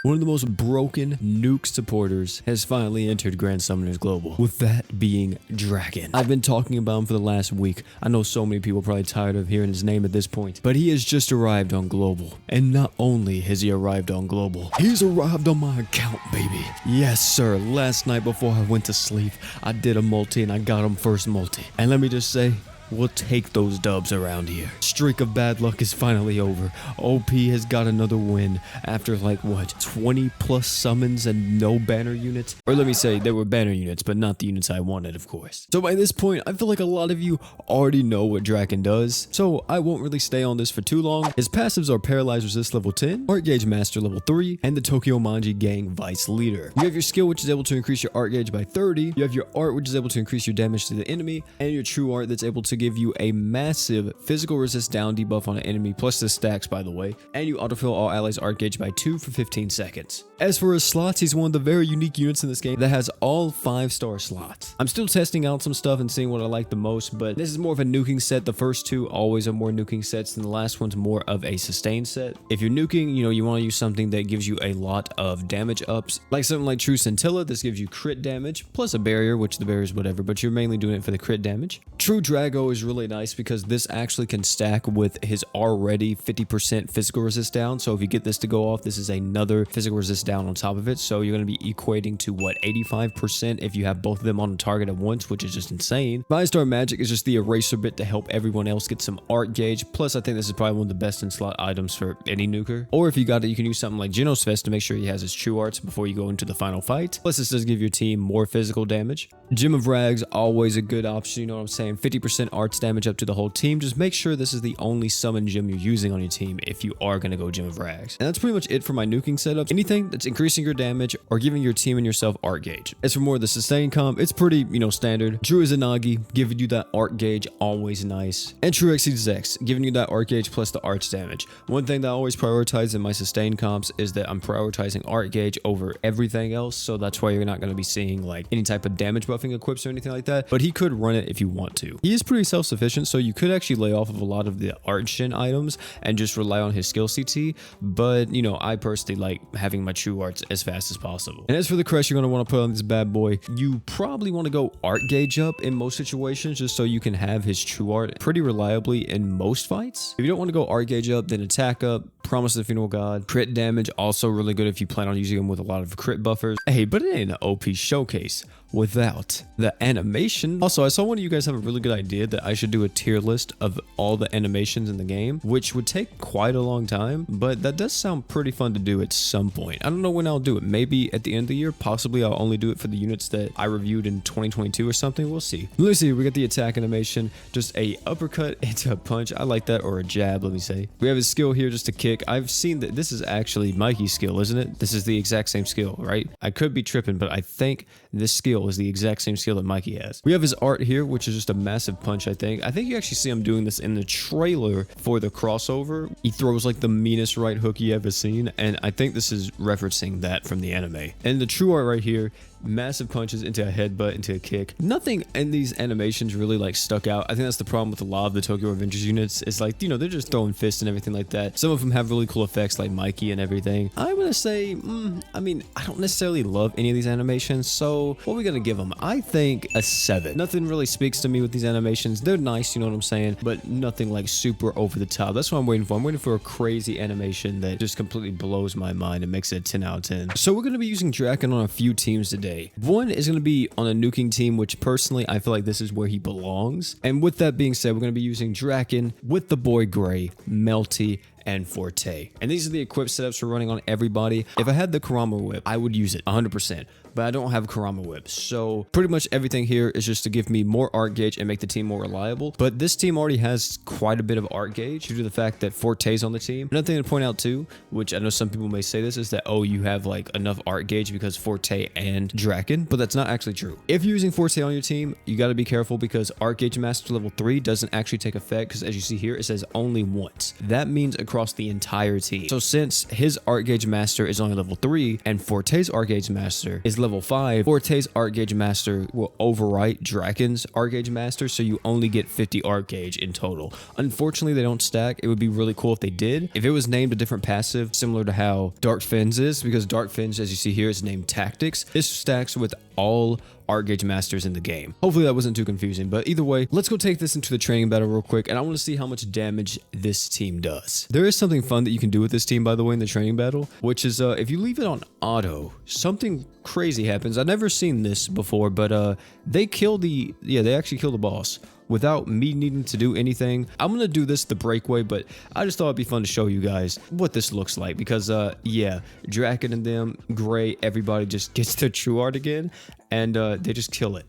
One of the most broken nuke supporters has finally entered Grand Summoners Global, with that being Draken. I've been talking about him for the last week. I know so many people are probably tired of hearing his name at this point, but he has just arrived on Global. And not only has he arrived on Global, he's arrived on my account, baby. Yes, sir. Last night before I went to sleep, I did a multi and I got him first multi. And let me just say, we'll take those dubs around here. Streak of bad luck is finally over. OP has got another win after like what, 20 plus summons and no banner units? Or let me say, there were banner units, but not the units I wanted, of course. So by this point, I feel like a lot of you already know what Draken does, so I won't really stay on this for too long. His passives are Paralyze Resist level 10, Art Gauge Master level 3, and the Tokyo Manji Gang Vice Leader. You have your skill, which is able to increase your Art Gauge by 30. You have your art, which is able to increase your damage to the enemy, and your True Art that's able to give you a massive physical resist down debuff on an enemy, plus the stacks, by the way, and you autofill all allies art gauge by 2 for 15 seconds. As for his slots, he's one of the very unique units in this game that has all 5-star slots. I'm still testing out some stuff and seeing what I like the most, but this is more of a nuking set. The first two always are more nuking sets, and the last one's more of a sustain set. If you're nuking, you want to use something that gives you a lot of damage ups, like something like True Scintilla. This gives you crit damage, plus a barrier, which the barrier is whatever, but you're mainly doing it for the crit damage. True Drago is really nice because this actually can stack with his already 50% physical resist down. So if you get this to go off, this is another physical resist down on top of it. So you're going to be equating to what, 85% if you have both of them on a target at once, which is just insane. 5-star magic is just the eraser bit to help everyone else get some art gauge. Plus, I think this is probably one of the best in slot items for any nuker. Or if you got it, you can use something like Genos Fest to make sure he has his true arts before you go into the final fight. Plus, this does give your team more physical damage. Gem of Rags, always a good option, you know what I'm saying? 50% arts damage up to the whole team. Just make sure this is the only summon gem you're using on your team if you are going to go Gem of Rags. And that's pretty much it for my nuking setup. Anything that's increasing your damage or giving your team and yourself art gauge. As for more of the sustain comp, it's pretty, standard. True Izanagi, giving you that art gauge, always nice. And True Exceeds X, giving you that art gauge plus the arts damage. One thing that I always prioritize in my sustain comps is that I'm prioritizing art gauge over everything else, so that's why you're not going to be seeing like any type of damage buffing equips or anything like that, but he could run it if you want to. He is pretty self-sufficient, so you could actually lay off of a lot of the art shin items and just rely on his skill CT, but I personally like having my true arts as fast as possible. And as for the crest you're going to want to put on this bad boy, you probably want to go art gauge up in most situations just so you can have his true art pretty reliably in most fights. If you don't want to go art gauge up, then attack up, Promise of the Funeral God, crit damage, also really good if you plan on using him with a lot of crit buffers. Hey, but it ain't an OP showcase without the animation. Also, I saw one of you guys have a really good idea that I should do a tier list of all the animations in the game, which would take quite a long time, but that does sound pretty fun to do at some point. I don't know when I'll do it. Maybe at the end of the year. Possibly I'll only do it for the units that I reviewed in 2022 or something. We'll see. Let me see. We got the attack animation, just a uppercut into a punch. I like that, or a jab, let me say. We have his skill here, just a kick. I've seen that this is actually Mikey's skill, isn't it? This is the exact same skill, right? I could be tripping, but I think this skill is the exact same skill that Mikey has. We have his art here, which is just a massive punch, I think. I think you actually see him doing this in the trailer for the crossover. He throws like the meanest right hook you ever seen, and I think this is referencing that from the anime. And the true art right here, massive punches into a headbutt, into a kick. Nothing in these animations really like stuck out. I think that's the problem with a lot of the Tokyo Avengers units. It's like, they're just throwing fists and everything like that. Some of them have really cool effects like Mikey and everything. I'm gonna say, I don't necessarily love any of these animations, so what are we gonna give them? I think a 7. Nothing really speaks to me with these animations. They're nice, you know what I'm saying, but nothing like super over the top. That's what I'm waiting for. I'm waiting for a crazy animation that just completely blows my mind and makes it a 10 out of 10. So we're gonna be using Draken on a few teams today. One is going to be on a nuking team, which personally I feel like this is where he belongs. And with that being said, we're going to be using Draken with the boy Gray, Melty, and Forte. And these are the equip setups we're running on everybody. If I had the Kurama Whip, I would use it 100%. But I don't have Kurama Whip, so pretty much everything here is just to give me more art gauge and make the team more reliable. But this team already has quite a bit of art gauge due to the fact that Forte's on the team. Another thing to point out too, which I know some people may say this, is that, oh, you have like enough art gauge because Forte and Draken, but that's not actually true. If you're using Forte on your team, you got to be careful because Art Gauge Master level 3 doesn't actually take effect because as you see here, it says only once. That means across across the entire team. So since his Art Gauge Master is only level 3 and Forte's Art Gauge Master is level 5, Forte's Art Gauge Master will overwrite Draken's Art Gauge Master, so you only get 50 Art Gauge in total. Unfortunately, they don't stack. It would be really cool if they did. If it was named a different passive, similar to how Dark Fins is, because Dark Fins, as you see here, is named Tactics. This stacks with all Art Gauge Masters in the game. Hopefully that wasn't too confusing, but either way, let's go take this into the training battle real quick, and I want to see how much damage this team does. There is something fun that you can do with this team, by the way, in the training battle, which is if you leave it on auto, something crazy happens. I've never seen this before, but they actually kill the boss without me needing to do anything. I'm gonna do this the breakaway, but I just thought it'd be fun to show you guys what this looks like, because yeah, Draken and them, Gray, everybody just gets their true art again, and they just kill it.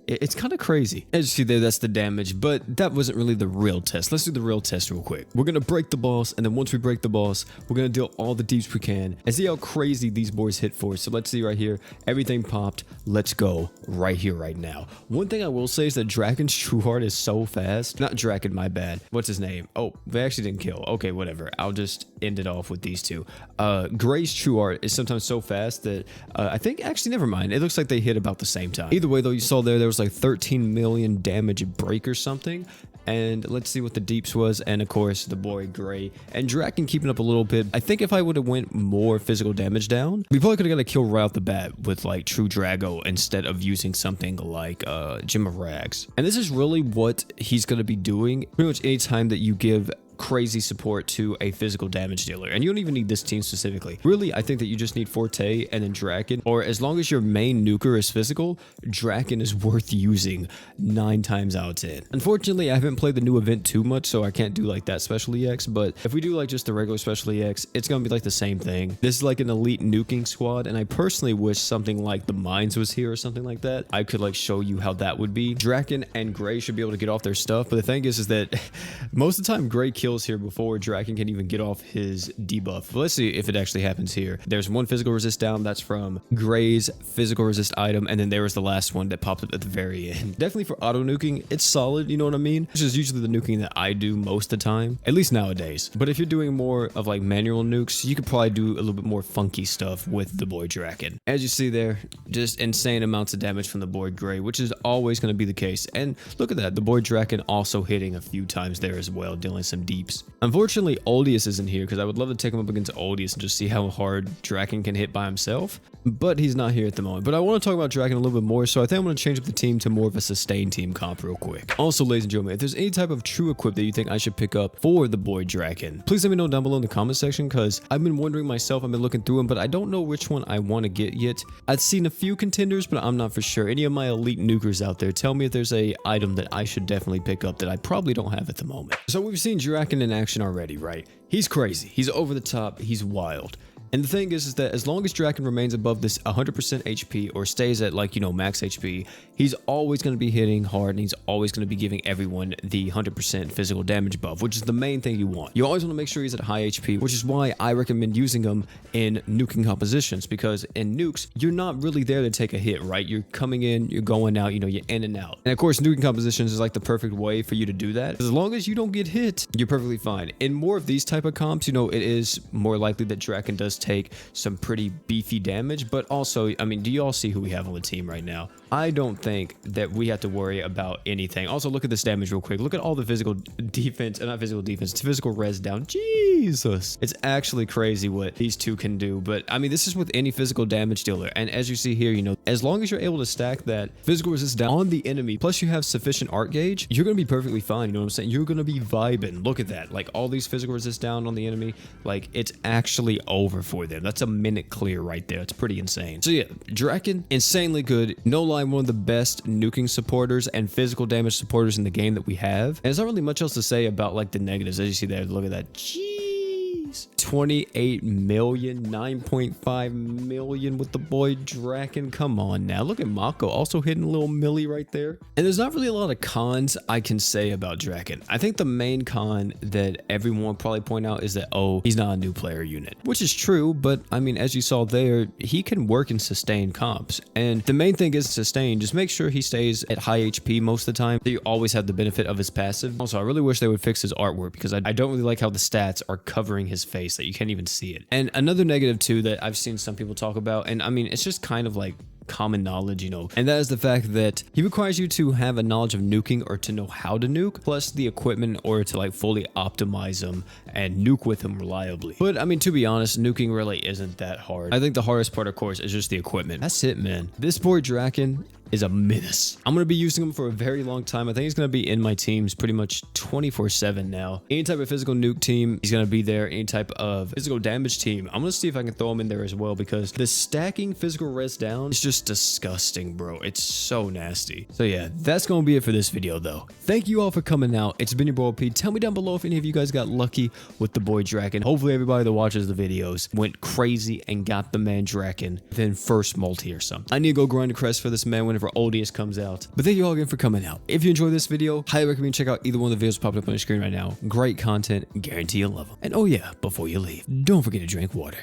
It's kind of crazy. As you see there, that's the damage, but that wasn't really the real test. Let's do the real test real quick. We're gonna break the boss, and then once we break the boss, we're gonna deal all the deeps we can and see how crazy these boys hit for. So let's see right here. Everything popped. Let's go right here, right now. One thing I will say is that Draken's true heart is so fast. Not Draken, my bad. What's his name? Oh, they actually didn't kill. Okay, whatever. I'll just end it off with these two. Gray's true art is sometimes so fast that I think, actually, never mind. It looks like they hit about the same time. Either way, though, you saw there was like 13 million damage break or something. And let's see what the deeps was, and of course the boy Gray and Draken keeping up a little bit. I think if I would have went more physical damage down, we probably could have got a kill right off the bat with like True Drago instead of using something like Gem of Rags. And this is really what he's going to be doing pretty much any time that you give crazy support to a physical damage dealer. And you don't even need this team specifically. Really, I think that you just need Forte and then Draken, or as long as your main nuker is physical, Draken is worth using 9 times out of 10. Unfortunately, I haven't played the new event too much, so I can't do like that special EX, but if we do like just the regular special EX, it's gonna be like the same thing. This is like an elite nuking squad, and I personally wish something like the mines was here or something like that. I could like show you how that would be. Draken and Gray should be able to get off their stuff, but the thing is that most of the time Gray kills here before Draken can even get off his debuff. But let's see if it actually happens here. There's one physical resist down. That's from Gray's physical resist item, and then there was the last one that popped up at the very end. Definitely for auto nuking, it's solid, you know what I mean? Which is usually the nuking that I do most of the time, at least nowadays. But if you're doing more of like manual nukes, you could probably do a little bit more funky stuff with the boy Draken. As you see there, just insane amounts of damage from the boy Gray, which is always going to be the case. And look at that, the boy Draken also hitting a few times there as well, dealing some deeps. Unfortunately, Oldius isn't here because I would love to take him up against Oldius and just see how hard Draken can hit by himself, but he's not here at the moment. But I want to talk about Draken a little bit more, so I think I'm going to change up the team to more of a sustained team comp real quick. Also, ladies and gentlemen, if there's any type of true equip that you think I should pick up for the boy Draken, please let me know down below in the comment section, because I've been wondering myself. I've been looking through them, but I don't know which one I want to get yet. I've seen a few contenders, but I'm not for sure. Any of my elite nukers out there, tell me if there's a item that I should definitely pick up that I probably don't have at the moment. So we've seen Draken in action already, right? He's crazy. He's over the top. He's wild. And the thing is that as long as Draken remains above this 100% HP or stays at like, you know, max HP, he's always going to be hitting hard, and he's always going to be giving everyone the 100% physical damage buff, which is the main thing you want. You always want to make sure he's at high HP, which is why I recommend using him in nuking compositions, because in nukes, you're not really there to take a hit, right? You're coming in, you're going out, you know, you're in and out. And of course, nuking compositions is like the perfect way for you to do that. As long as you don't get hit, you're perfectly fine. In more of these type of comps, you know, it is more likely that Draken does take some pretty beefy damage, but also, I mean, do you all see who we have on the team right now? I don't think that we have to worry about anything. Also, look at this damage real quick. Look at all the physical defense, not physical defense, it's physical res down. Jesus. It's actually crazy what these two can do. But I mean, this is with any physical damage dealer. And as you see here, you know, as long as you're able to stack that physical resist down on the enemy, plus you have sufficient art gauge, you're going to be perfectly fine. You know what I'm saying? You're going to be vibing. Look at that. Like all these physical resist down on the enemy, like it's actually over for them. That's a minute clear right there. It's pretty insane. So yeah, Draken, insanely good. No lie, one of the best nuking supporters and physical damage supporters in the game that we have. And there's not really much else to say about like the negatives. As you see there, look at that. Jeez. Jeez. 28 million, 9.5 million with the boy Draken. Come on now. Look at Mako also hitting a little milli right there. And there's not really a lot of cons I can say about Draken. I think the main con that everyone will probably point out is that, oh, he's not a new player unit, which is true. But I mean, as you saw there, he can work and sustain comps. And the main thing is sustain. Just make sure he stays at high HP most of the time, so you always have the benefit of his passive. Also, I really wish they would fix his artwork because I don't really like how the stats are covering his face, that you can't even see it. And another negative too that I've seen some people talk about, and I mean, it's just kind of like common knowledge, you know, and that is the fact that he requires you to have a knowledge of nuking or to know how to nuke, plus the equipment in order to like fully optimize him and nuke with him reliably. But I mean, to be honest, nuking really isn't that hard. I think the hardest part, of course, is just the equipment. That's it, man. This boy Draken is a menace. I'm going to be using him for a very long time. I think he's going to be in my teams pretty much 24/7 now. Any type of physical nuke team, he's going to be there. Any type of physical damage team, I'm going to see if I can throw him in there as well, because the stacking physical res down is just disgusting, bro. It's so nasty. So yeah, that's going to be it for this video though. Thank you all for coming out. It's been your boy P. Tell me down below if any of you guys got lucky with the boy Draken. Hopefully everybody that watches the videos went crazy and got the man Draken within first multi or something. I need to go grind a crest for this man whenever Oldius comes out. But thank you all again for coming out. If you enjoyed this video, highly recommend check out either one of the videos popping up on your screen right now. Great content, guarantee you'll love them. And oh yeah, before you leave, don't forget to drink water.